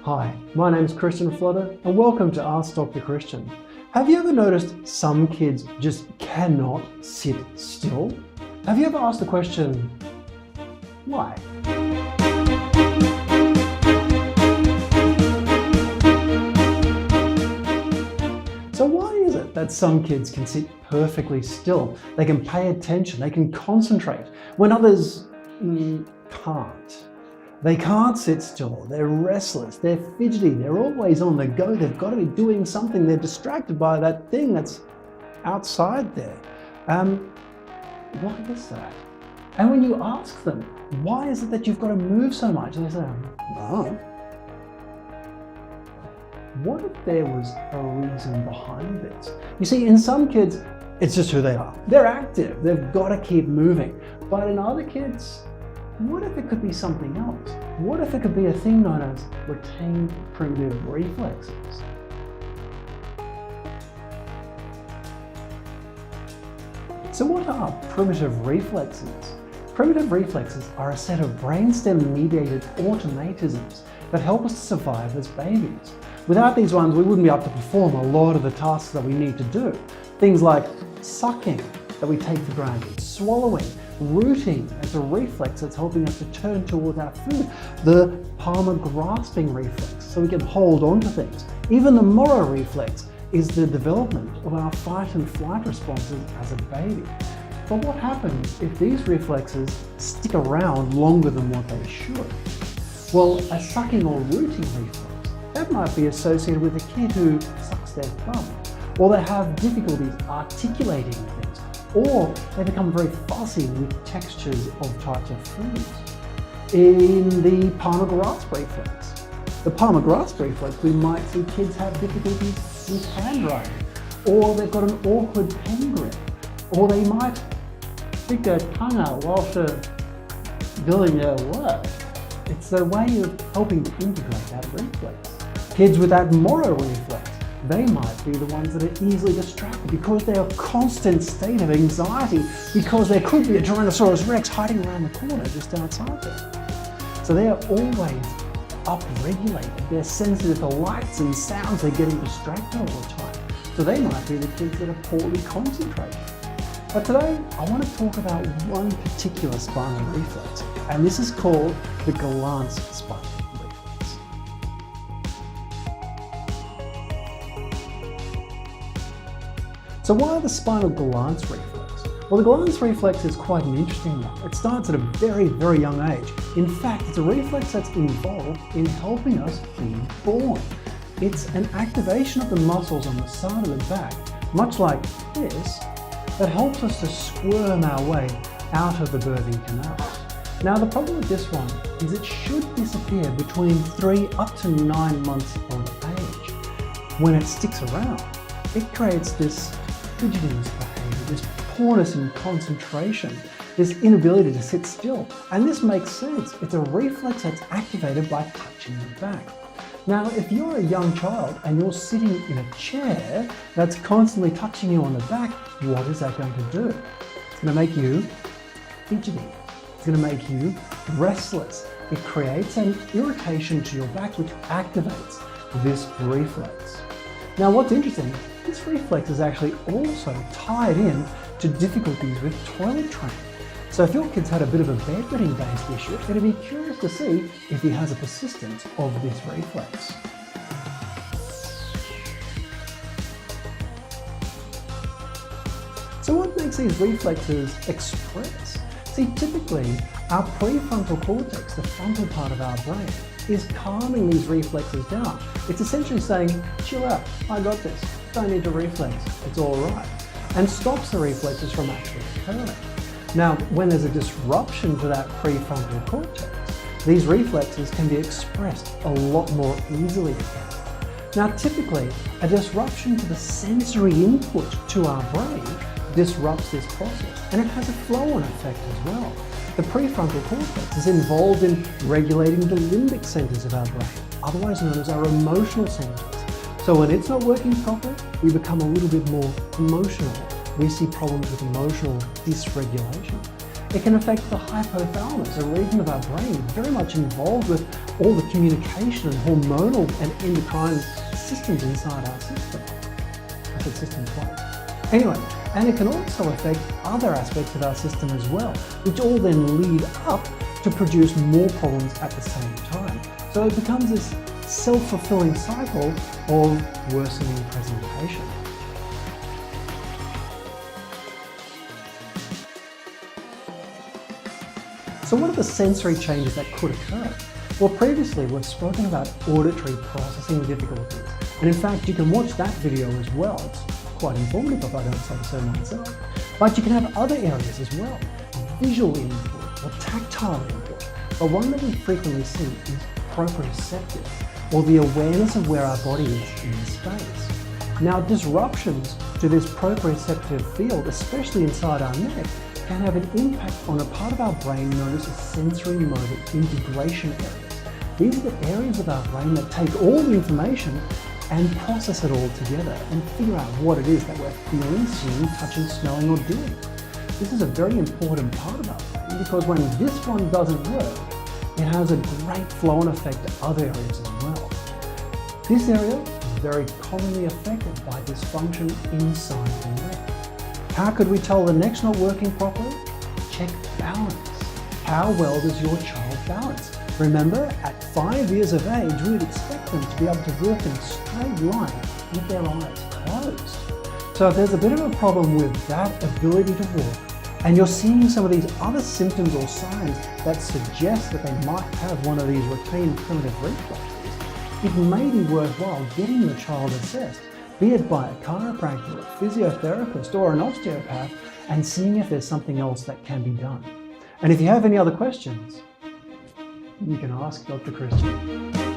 Hi, my name's Christian Flotter and welcome to Ask Dr. Christian. Have you ever noticed some kids just cannot sit still? Have you ever asked the question, why? So why is it that some kids can sit perfectly still? They can pay attention, they can concentrate, when others can't. They can't sit still, they're restless, they're fidgety, they're always on the go, they've got to be doing something, they're distracted by that thing that's outside there. Why is that? And when you ask them, why is it that you've got to move so much? And they say, no. What if there was a reason behind this? You see, in some kids, it's just who they are. They're active, they've got to keep moving. But in other kids, what if it could be something else? What if it could be a thing known as retained primitive reflexes? So what are primitive reflexes? Primitive reflexes are a set of brainstem-mediated automatisms that help us to survive as babies. Without these ones, we wouldn't be able to perform a lot of the tasks that we need to do. Things like sucking, that we take for granted, swallowing, rooting as a reflex that's helping us to turn towards our food, the palmar grasping reflex, so we can hold on to things. Even the Moro reflex is the development of our fight and flight responses as a baby. But what happens if these reflexes stick around longer than what they should? Well, a sucking or rooting reflex, that might be associated with a kid who sucks their thumb, or they have difficulties articulating things, or they become very fussy with textures of types of foods. In the palmar grasp reflex, we might see kids have difficulties with handwriting, or they've got an awkward pen grip, or they might stick their tongue out whilst they're doing their work. It's their way of helping to integrate that reflex. Kids with that Moro reflex, they might be the ones that are easily distracted because they're a constant state of anxiety because there could be a Tyrannosaurus Rex hiding around the corner just outside there. So they are always upregulated. They're sensitive to lights and sounds. They're getting distracted all the time. So they might be the kids that are poorly concentrated. But today, I want to talk about one particular spinal reflex, and this is called the glance spinal reflex. So why the spinal glance reflex? Well, the glance reflex is quite an interesting one. It starts at a very, very young age. In fact, it's a reflex that's involved in helping us be born. It's an activation of the muscles on the side of the back, much like this, that helps us to squirm our way out of the birthing canal. Now, the problem with this one is it should disappear between 3 up to 9 months of age. When it sticks around, it creates this fidgeting behaviour, this poorness in concentration, this inability to sit still. And this makes sense. It's a reflex that's activated by touching the back. Now, if you're a young child and you're sitting in a chair that's constantly touching you on the back, what is that going to do? It's going to make you fidgety. It's going to make you restless. It creates an irritation to your back which activates this reflex. Now, what's interesting, this reflex is actually also tied in to difficulties with toilet training. So if your kid's had a bit of a bedwetting based issue, it'd be curious to see if he has a persistence of this reflex. So what makes these reflexes express? See, typically our prefrontal cortex, the frontal part of our brain, is calming these reflexes down. It's essentially saying, chill out, I got this, don't need to reflex, it's all right, and stops the reflexes from actually occurring. Now, when there's a disruption to that prefrontal cortex, these reflexes can be expressed a lot more easily again. Now, typically, a disruption to the sensory input to our brain disrupts this process, and it has a flow-on effect as well. The prefrontal cortex is involved in regulating the limbic centers of our brain, otherwise known as our emotional centers. So when it's not working properly, we become a little bit more emotional. We see problems with emotional dysregulation. It can affect the hypothalamus, a region of our brain very much involved with all the communication and hormonal and endocrine systems inside our system. I said system twice. Anyway, and it can also affect other aspects of our system as well, which all then lead up to produce more problems at the same time. So it becomes this self-fulfilling cycle of worsening presentation. So what are the sensory changes that could occur? Well, previously we've spoken about auditory processing difficulties. And in fact, you can watch that video as well. It's quite informative if I don't say so myself. But you can have other areas as well. Visual input or tactile input. But one that we frequently see is proprioceptive, or the awareness of where our body is in space. Now, disruptions to this proprioceptive field, especially inside our neck, can have an impact on a part of our brain known as the sensory motor integration areas. These are the areas of our brain that take all the information and process it all together and figure out what it is that we're feeling, seeing, touching, smelling, or doing. This is a very important part of our brain because when this one doesn't work, it has a great flow-on effect to other areas as well. This area is very commonly affected by dysfunction inside the neck. How could we tell the neck's not working properly? Check balance. How well does your child balance? Remember, at 5 years of age, we would expect them to be able to walk in a straight line with their eyes closed. So if there's a bit of a problem with that ability to walk, and you're seeing some of these other symptoms or signs that suggest that they might have one of these retained primitive reflexes, it may be worthwhile getting the child assessed, be it by a chiropractor, a physiotherapist, or an osteopath, and seeing if there's something else that can be done. And if you have any other questions, you can ask Dr. Christian.